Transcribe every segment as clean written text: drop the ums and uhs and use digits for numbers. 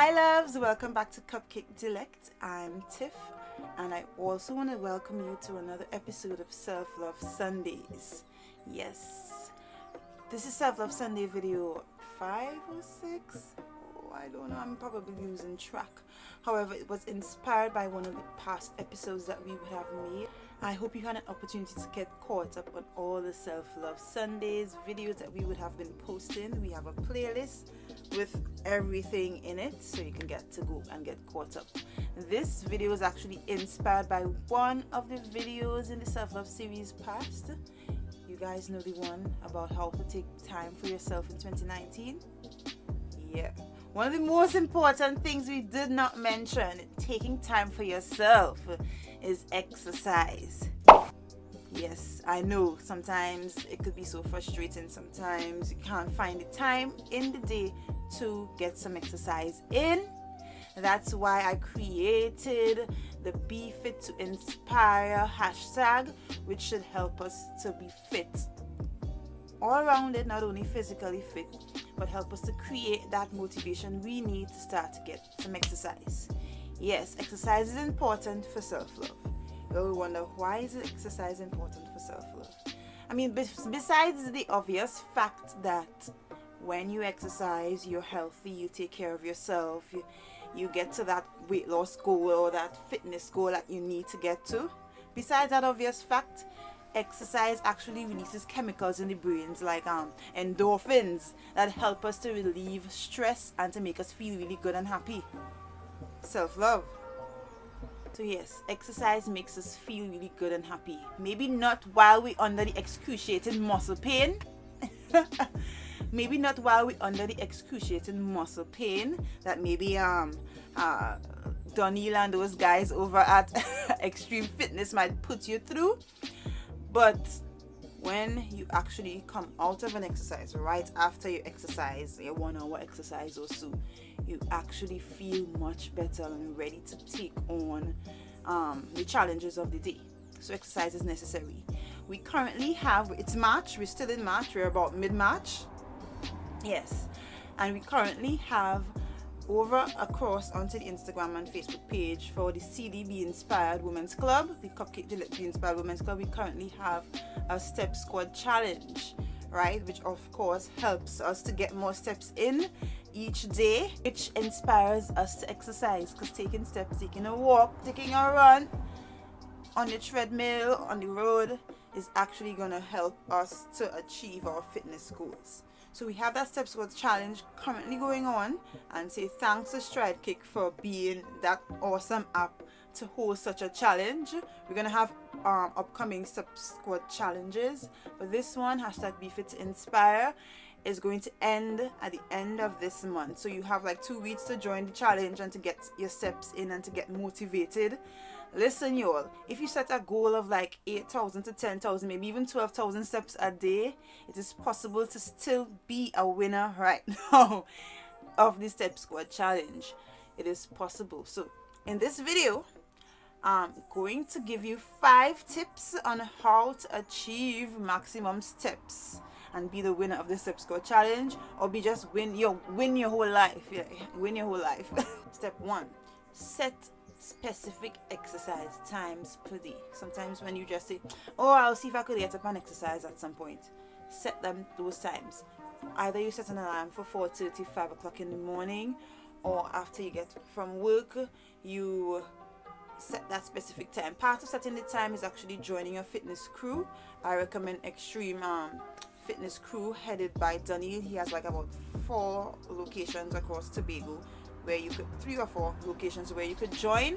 Hi loves, welcome back to CupcakeDelect. I'm Tiff, and I also want to welcome you to another episode of Self-Love Sundays. Yes, this is Self-Love Sunday video 5 or 6. I don't know, I'm probably losing track. However, it was inspired by one of the past episodes that we would have made. I hope you had an opportunity to get caught up on all the Self-Love Sundays videos that we would have been posting. We have a playlist with everything in it, so you can get to go and get caught up. This video is actually inspired by one of the videos in the Self-Love series past. You guys know the one about how to take time for yourself in 2019? Yeah. One of the most important things we did not mention, taking time for yourself, is exercise. Yes, I know sometimes it could be so frustrating. Sometimes you can't find the time in the day to get some exercise in. That's why I created the Be Fit to Inspire hashtag, which should help us to be fit all around it, not only physically fit, but help us to create that motivation we need to start to get some exercise. Yes, exercise is important for self-love. You'll wonder, why is exercise important for self-love? I mean, besides the obvious fact that when you exercise, you're healthy, you take care of yourself, you get to that weight loss goal or that fitness goal that you need to get to. Besides that obvious fact, exercise actually releases chemicals in the brains like endorphins that help us to relieve stress and to make us feel really good and happy. Self-love. So yes, exercise makes us feel really good and happy. Maybe not while we're under the excruciating muscle pain. Maybe not while we're under the excruciating muscle pain that maybe Donnie and those guys over at Extreme Fitness might put you through. But when you actually come out of an exercise, right after you exercise, your 1 hour exercise or so, you actually feel much better and ready to take on the challenges of the day. So exercise is necessary. We currently have, it's March, we're still in March, we're about mid-March. Yes, and we currently have over across onto the Instagram and Facebook page for the CD Be Inspired Women's Club, the CupcakeDelect Be Inspired Women's Club, we currently have a step squad challenge, right, which of course helps us to get more steps in each day, which inspires us to exercise, because taking steps, taking a walk, taking a run on the treadmill, on the road, is actually going to help us to achieve our fitness goals. So we have that Step Squad challenge currently going on, and say thanks to StrideKick for being that awesome app to host such a challenge. We're going to have upcoming Step Squad challenges, but this one, hashtag Be Fit to Inspire, is going to end at the end of this month. So you have like 2 weeks to join the challenge and to get your steps in and to get motivated. Listen, y'all, if you set a goal of like 8,000 to 10,000, maybe even 12,000 steps a day, it is possible to still be a winner right now of the Step Squad challenge. It is possible. So in this video, I'm going to give you 5 tips on how to achieve maximum steps and be the winner of the Step Squad challenge, or be just win your whole life. Yeah, win your whole life. Step 1, set specific exercise times per day. Sometimes when you just say, oh, I'll see if I could get up and exercise at some point, set them those times. Either you set an alarm for 4:30, 5 o'clock in the morning, or after you get from work, you set that specific time. Part of setting the time is actually joining a fitness crew. I recommend Extreme Fitness Crew headed by Donnie. He has like about 4 locations across Tobago, where you could 3 or 4 locations where you could join,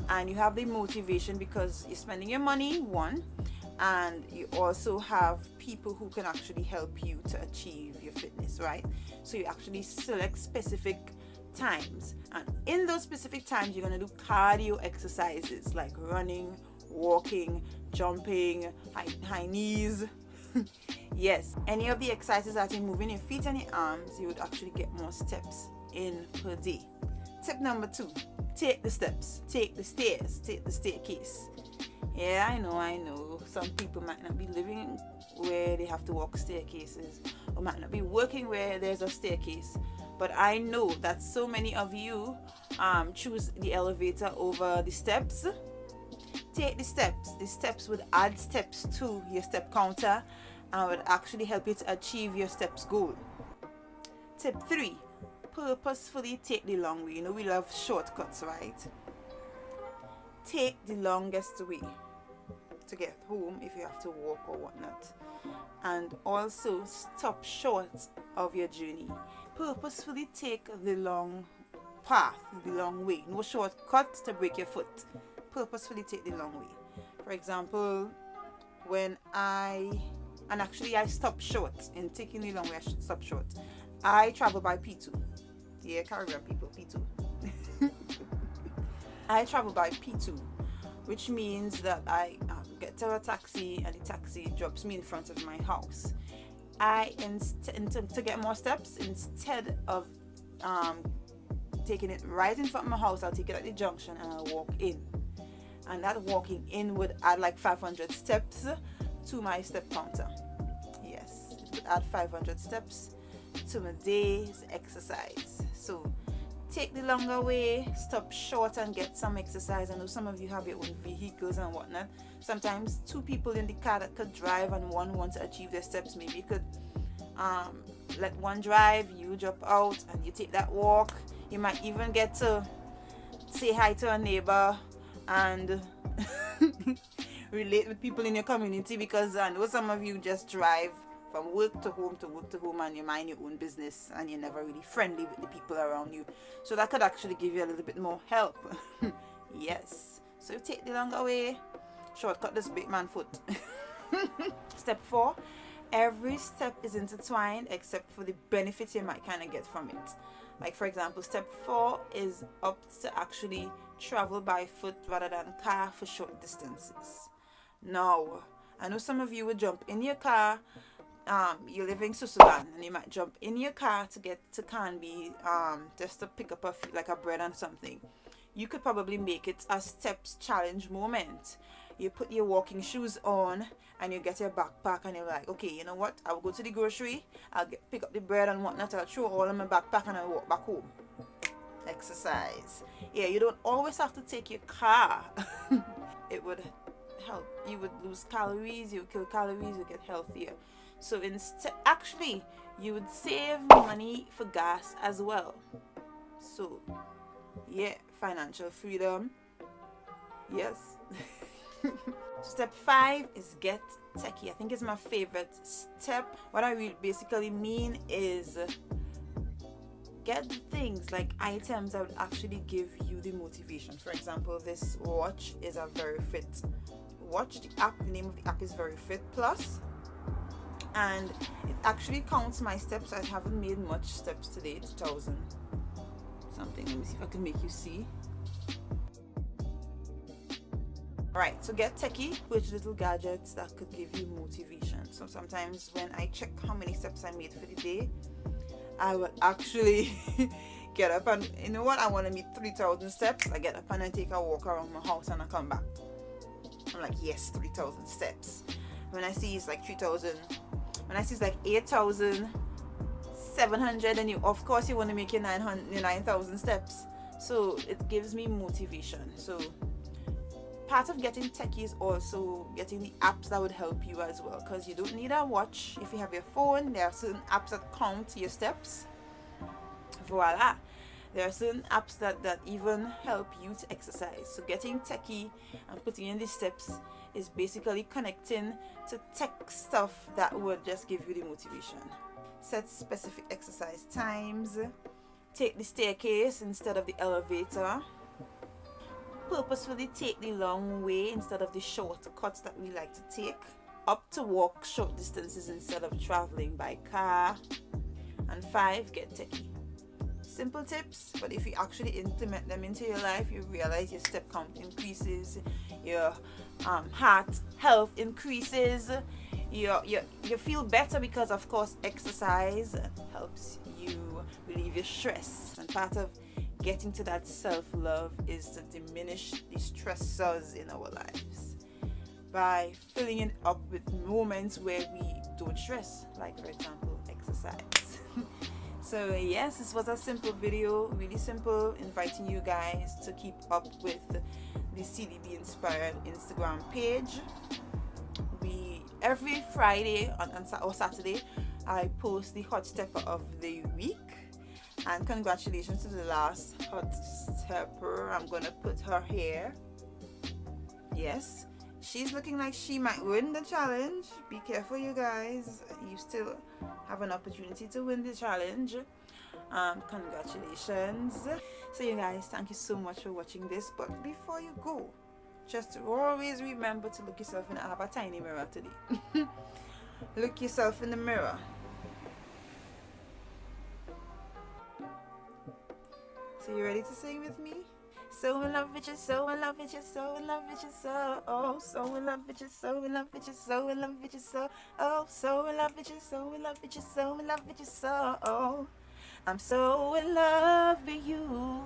and you have the motivation because you're spending your money, one, and you also have people who can actually help you to achieve your fitness, right? So you actually select specific times, and in those specific times you're going to do cardio exercises like running, walking, jumping, high knees. Yes, any of the exercises that you're moving your feet and your arms, you would actually get more steps in per day. Tip number 2, take the steps, take the stairs, take the staircase. Yeah, I know some people might not be living where they have to walk staircases, or might not be working where there's a staircase. But I know that so many of you choose the elevator over the steps. Take the steps. The steps would add steps to your step counter and would actually help you to achieve your steps goal. Tip 3. Purposefully take the long way. You know we love shortcuts, right? Take the longest way to get home if you have to walk or whatnot. And also stop short of your journey. Purposefully take the long path, the long way. No shortcuts to break your foot. Purposefully take the long way. For example, I stopped short in taking the long way. I should stop short. I travel by P2. Yeah, Caribbean people, P2. I travel by P2, which means that I get to a taxi and the taxi drops me in front of my house. To get more steps, instead of taking it right in front of my house, I'll take it at the junction and I'll walk in. And that walking in would add like 500 steps to my step counter. Yes, it would add 500 steps to my day's exercise. So take the longer way, stop short and get some exercise. I know some of you have your own vehicles and whatnot. Sometimes 2 people in the car that could drive and one wants to achieve their steps. Maybe you could let one drive, you drop out and you take that walk. You might even get to say hi to a neighbor and relate with people in your community, because I know some of you just drive from work to home and you mind your own business and you're never really friendly with the people around you. So that could actually give you a little bit more help. Yes. So take the longer way, shortcut this big man foot. Step 4. Every step is intertwined except for the benefits you might kind of get from it. Like for example, step 4 is up to actually travel by foot rather than car for short distances. Now, I know some of you would jump in your car. You live in Susulan and you might jump in your car to get to Canby just to pick up a bread and something. You could probably make it a steps challenge moment. You put your walking shoes on and you get your backpack and you're like, okay, you know what, I'll go to the grocery, pick up the bread and whatnot, I'll throw all in my backpack and I'll walk back home. Exercise. Yeah, you don't always have to take your car. It would help. You would lose calories, you would kill calories, you get healthier. So instead, actually, you would save money for gas as well. So, yeah, financial freedom. Yes. Step 5 is get techy. I think it's my favorite step. What I basically mean is get things like items that would actually give you the motivation. For example, this watch is a Very Fit watch. The name of the app is Very Fit Plus. And it actually counts my steps. I haven't made much steps today. 2,000 something. Let me see if I can make you see. Alright, so get techy, which little gadgets that could give you motivation. So sometimes when I check how many steps I made for the day, I will actually get up and, you know what, I want to meet 3,000 steps. I get up and I take a walk around my house and I come back. I'm like, yes, 3,000 steps. When I see it's like 3,000, when I see it's like 8,700, and of course you want to make your 9,000 steps. So it gives me motivation. So part of getting techy is also getting the apps that would help you as well, because you don't need a watch. If you have your phone, there are certain apps that count your steps. Voila. There are certain apps that even help you to exercise. So getting techy and putting in the steps is basically connecting to tech stuff that would just give you the motivation. Set specific exercise times. Take the staircase instead of the elevator. Purposefully take the long way instead of the shortcuts that we like to take. Opt to walk short distances instead of traveling by car. And 5, get techy. Simple tips, but if you actually implement them into your life, you realize your step count increases, your heart health increases, you feel better, because of course exercise helps you relieve your stress, and part of getting to that self-love is to diminish the stressors in our lives. by filling it up with moments where we don't stress, like for example exercise. So yes, this was a simple video, really simple, inviting you guys to keep up with the CDB Inspired Instagram page. Every Friday or Saturday I post the hot stepper of the week, and congratulations to the last hot stepper. I'm gonna put her here. Yes, she's looking like she might win the challenge. Be careful, you guys, you still have an opportunity to win the challenge. Congratulations. So you guys, thank you so much for watching this, but before you go, just always remember to look yourself in. I have a tiny mirror today. Look yourself in the mirror. So you ready to sing with me? So in love with you, so in love with you, so in love with you, so oh, so in love with you, so in love with you, so in love with you, so oh, so in love with you, so in love with you, so in love with you, so oh, I'm so in love with you.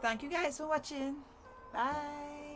Thank you guys for watching. Bye.